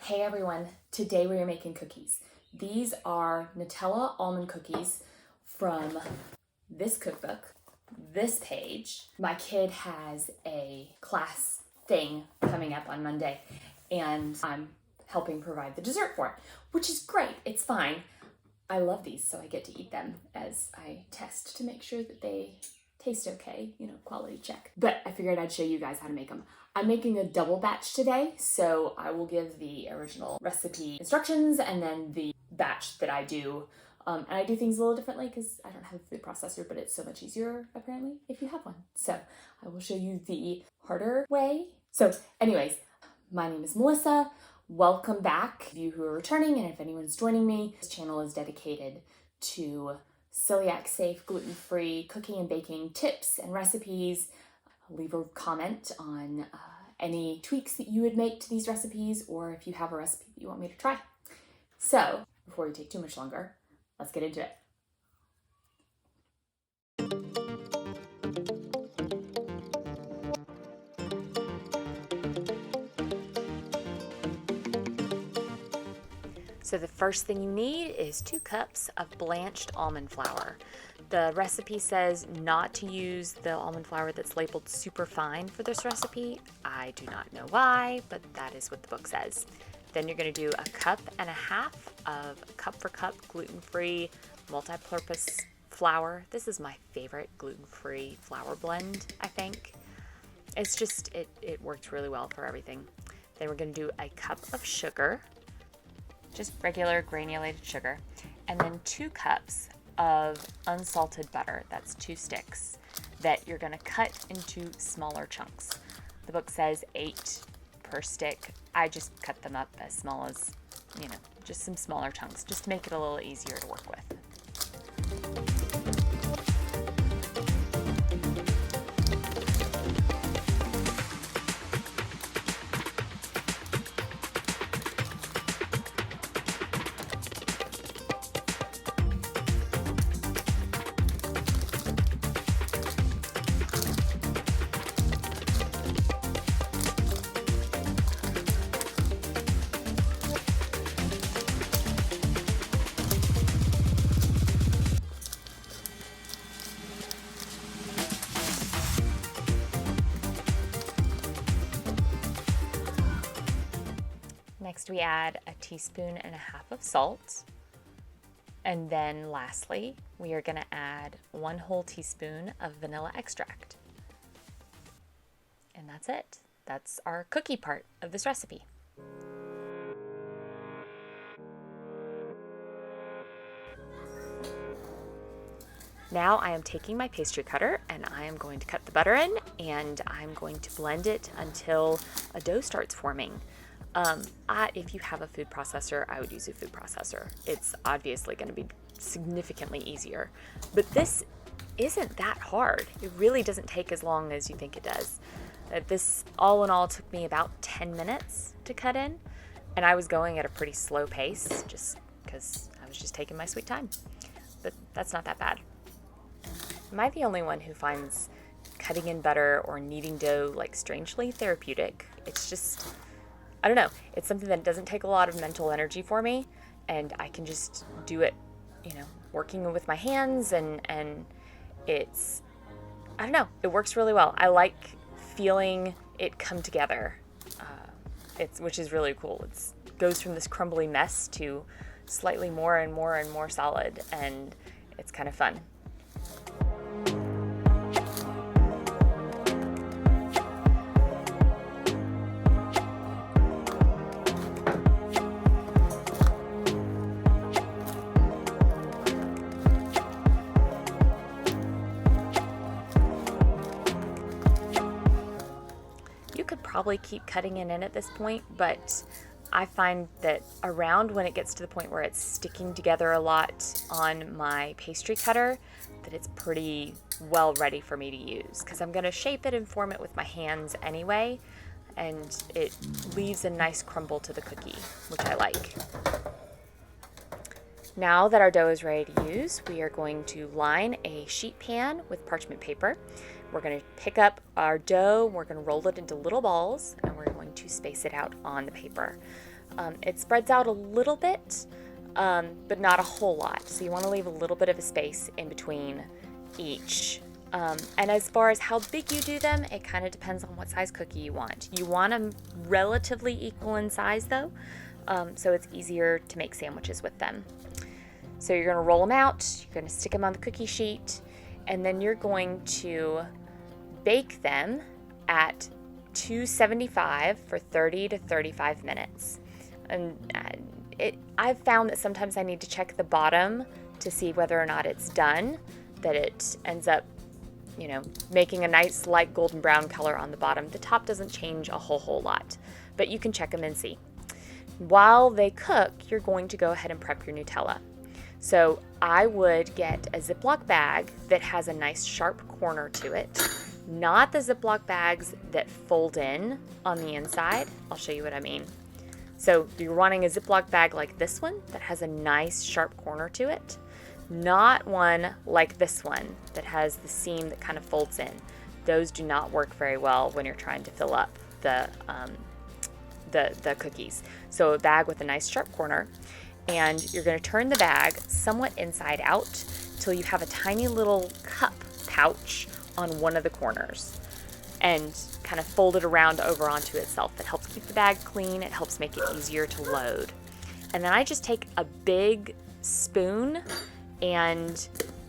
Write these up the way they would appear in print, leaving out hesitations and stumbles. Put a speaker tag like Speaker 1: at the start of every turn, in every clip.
Speaker 1: Hey everyone, today we are making cookies. These are Nutella almond cookies from this cookbook, this page. My kid has a class thing coming up on Monday and I'm helping provide the dessert for it, which is great, it's fine. I love these, so I get to eat them as I test to make sure that they taste okay, quality check. But I figured I'd show you guys how to make them. I'm making a double batch today, so I will give the original recipe instructions and then the batch that I do. And I do things a little differently because I don't have a food processor, but it's so much easier apparently if you have one. So I will show you the harder way. So anyways, my name is Melissa. Welcome back, you who are returning, and if anyone's joining me, this channel is dedicated to celiac safe, gluten-free cooking and baking tips and recipes. Leave a comment on any tweaks that you would make to these recipes, or if you have a recipe that you want me to try. So before we take too much longer, let's get into it. So the first thing you need is 2 cups of blanched almond flour. The recipe says not to use the almond flour that's labeled super fine for this recipe. I do not know why, but that is what the book says. Then you're going to do 1.5 cups of cup for cup gluten-free multi-purpose flour. This is my favorite gluten-free flour blend, I think. It's just, it works really well for everything. Then we're going to do 1 cup of sugar, just regular granulated sugar, and then 2 cups of unsalted butter. That's 2 sticks that you're going to cut into smaller chunks. The book says 8 per stick. I just cut them up as small as, just some smaller chunks, just to make it a little easier to work with. Next we add 1.5 teaspoons of salt. And then lastly, we are going to add 1 whole teaspoon of vanilla extract. And that's it. That's our cookie part of this recipe. Now I am taking my pastry cutter and I am going to cut the butter in, and I'm going to blend it until a dough starts forming. If you have a food processor, I would use a food processor. It's obviously going to be significantly easier, but this isn't that hard. It really doesn't take as long as you think it does. This all in all took me about 10 minutes to cut in, and I was going at a pretty slow pace just because I was just taking my sweet time, but that's not that bad. Am I the only one who finds cutting in butter or kneading dough strangely therapeutic? It's just, I don't know, it's something that doesn't take a lot of mental energy for me, and I can just do it, working with my hands, and it's, I don't know, it works really well. I like feeling it come together, which is really cool. It goes from this crumbly mess to slightly more and more and more solid, and it's kind of fun. Probably keep cutting it in at this point, but I find that around when it gets to the point where it's sticking together a lot on my pastry cutter, that it's pretty well ready for me to use, because I'm going to shape it and form it with my hands anyway, and it leaves a nice crumble to the cookie, which I like. Now that our dough is ready to use, we are going to line a sheet pan with parchment paper. We're going to pick up our dough, we're going to roll it into little balls, and we're going to space it out on the paper. It spreads out a little bit, but not a whole lot. So you want to leave a little bit of a space in between each. And as far as how big you do them, it kind of depends on what size cookie you want. You want them relatively equal in size though, so it's easier to make sandwiches with them. So you're going to roll them out, you're going to stick them on the cookie sheet, and then you're going to bake them at 275 for 30 to 35 minutes. And I've found that sometimes I need to check the bottom to see whether or not it's done, that it ends up, making a nice light golden brown color on the bottom. The top doesn't change a whole lot, but you can check them and see. While they cook, you're going to go ahead and prep your Nutella. So I would get a Ziploc bag that has a nice sharp corner to it, not the Ziploc bags that fold in on the inside. I'll show you what I mean. So you're wanting a Ziploc bag like this one that has a nice sharp corner to it, not one like this one that has the seam that kind of folds in. Those do not work very well when you're trying to fill up the cookies. So a bag with a nice sharp corner, and you're going to turn the bag somewhat inside out till you have a tiny little cup pouch on one of the corners, and kind of fold it around over onto itself. That helps keep the bag clean. It helps make it easier to load. And then I just take a big spoon and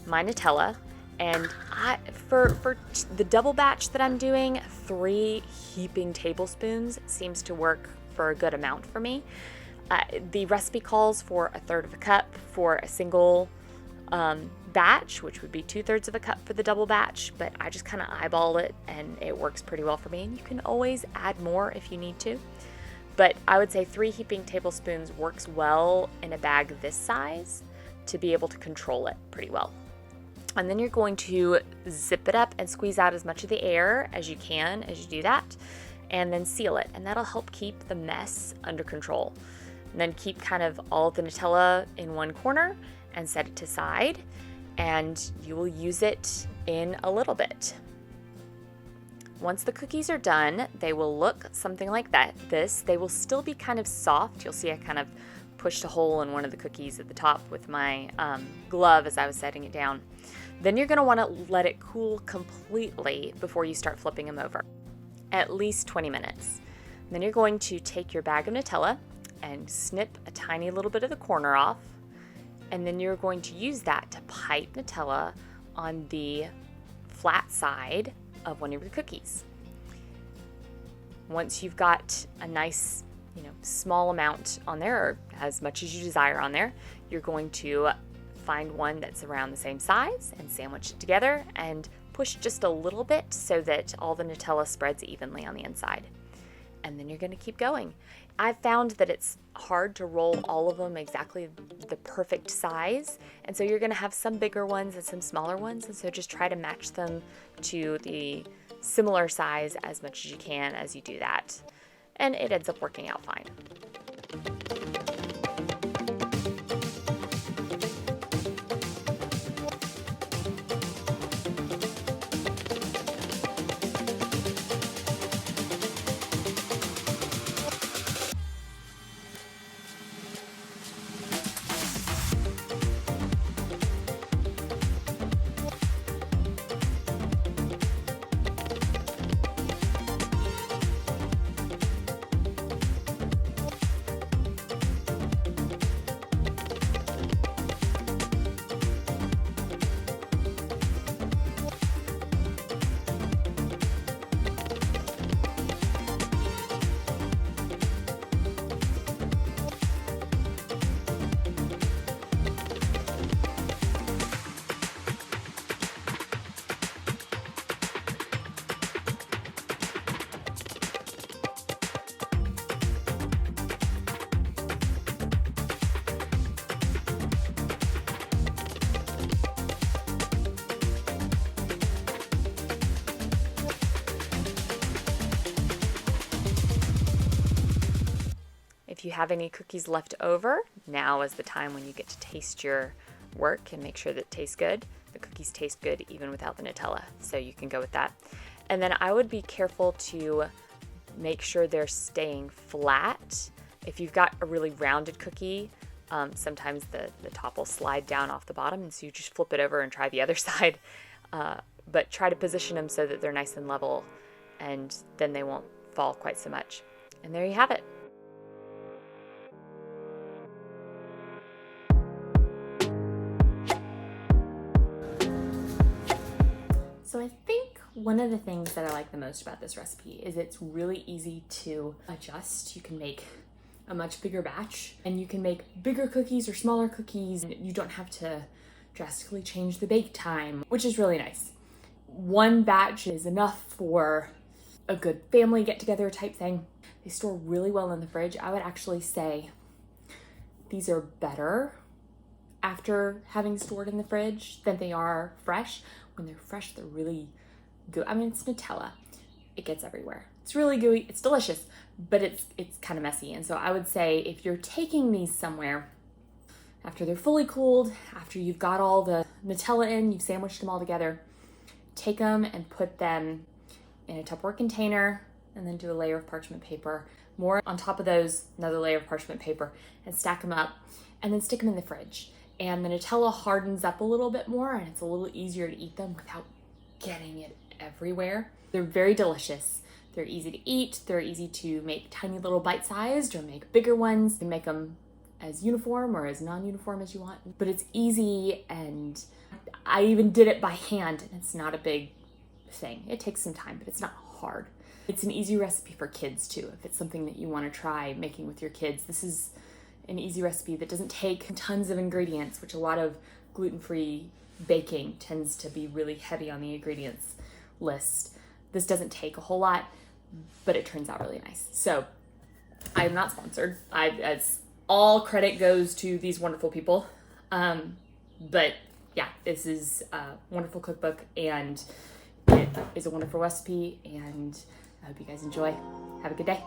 Speaker 1: my Nutella, and for the double batch that I'm doing, 3 heaping tablespoons seems to work for a good amount for me. The recipe calls for 1/3 of a cup for a single batch, which would be 2/3 of a cup for the double batch, but I just kind of eyeball it and it works pretty well for me. And you can always add more if you need to, but I would say 3 heaping tablespoons works well in a bag this size to be able to control it pretty well. And then you're going to zip it up and squeeze out as much of the air as you can as you do that, and then seal it, and that'll help keep the mess under control. And then keep kind of all of the Nutella in one corner and set it to side, and you will use it in a little bit. Once the cookies are done, they will look something like this. They will still be kind of soft. You'll see I kind of pushed a hole in one of the cookies at the top with my glove as I was setting it down. Then you're going to want to let it cool completely before you start flipping them over, at least 20 minutes. Then you're going to take your bag of Nutella and snip a tiny little bit of the corner off, and then you're going to use that to pipe Nutella on the flat side of one of your cookies. Once you've got a nice, small amount on there, or as much as you desire on there, you're going to find one that's around the same size and sandwich it together and push just a little bit so that all the Nutella spreads evenly on the inside. And then you're going to keep going. I've found that it's hard to roll all of them exactly the perfect size, and so you're going to have some bigger ones and some smaller ones, and so just try to match them to the similar size as much as you can as you do that, and it ends up working out fine. If you have any cookies left over, now is the time when you get to taste your work and make sure that it tastes good. The cookies taste good even without the Nutella, so you can go with that. And then I would be careful to make sure they're staying flat. If you've got a really rounded cookie, sometimes the top will slide down off the bottom, and so you just flip it over and try the other side. But try to position them so that they're nice and level, and then they won't fall quite so much. And there you have it. So I think one of the things that I like the most about this recipe is it's really easy to adjust. You can make a much bigger batch, and you can make bigger cookies or smaller cookies, and you don't have to drastically change the bake time, which is really nice. One batch is enough for a good family get-together type thing. They store really well in the fridge. I would actually say these are better after having stored in the fridge than they are fresh. When they're fresh, they're really good. I mean, it's Nutella. It gets everywhere. It's really gooey. It's delicious, but it's kind of messy. And so I would say if you're taking these somewhere, after they're fully cooled, after you've got all the Nutella in, you've sandwiched them all together, take them and put them in a Tupperware container, and then do a layer of parchment paper. More on top of those, another layer of parchment paper, and stack them up, and then stick them in the fridge. And the Nutella hardens up a little bit more, and it's a little easier to eat them without getting it everywhere. They're very delicious. They're easy to eat. They're easy to make tiny little bite-sized or make bigger ones. You can make them as uniform or as non-uniform as you want, but it's easy, and I even did it by hand, and it's not a big thing. It takes some time, but it's not hard. It's an easy recipe for kids too. If it's something that you want to try making with your kids, this is an easy recipe that doesn't take tons of ingredients, which a lot of gluten-free baking tends to be really heavy on the ingredients list. This doesn't take a whole lot, but it turns out really nice. So I'm not sponsored. As all credit goes to these wonderful people. But yeah, this is a wonderful cookbook, and it is a wonderful recipe, and I hope you guys enjoy. Have a good day.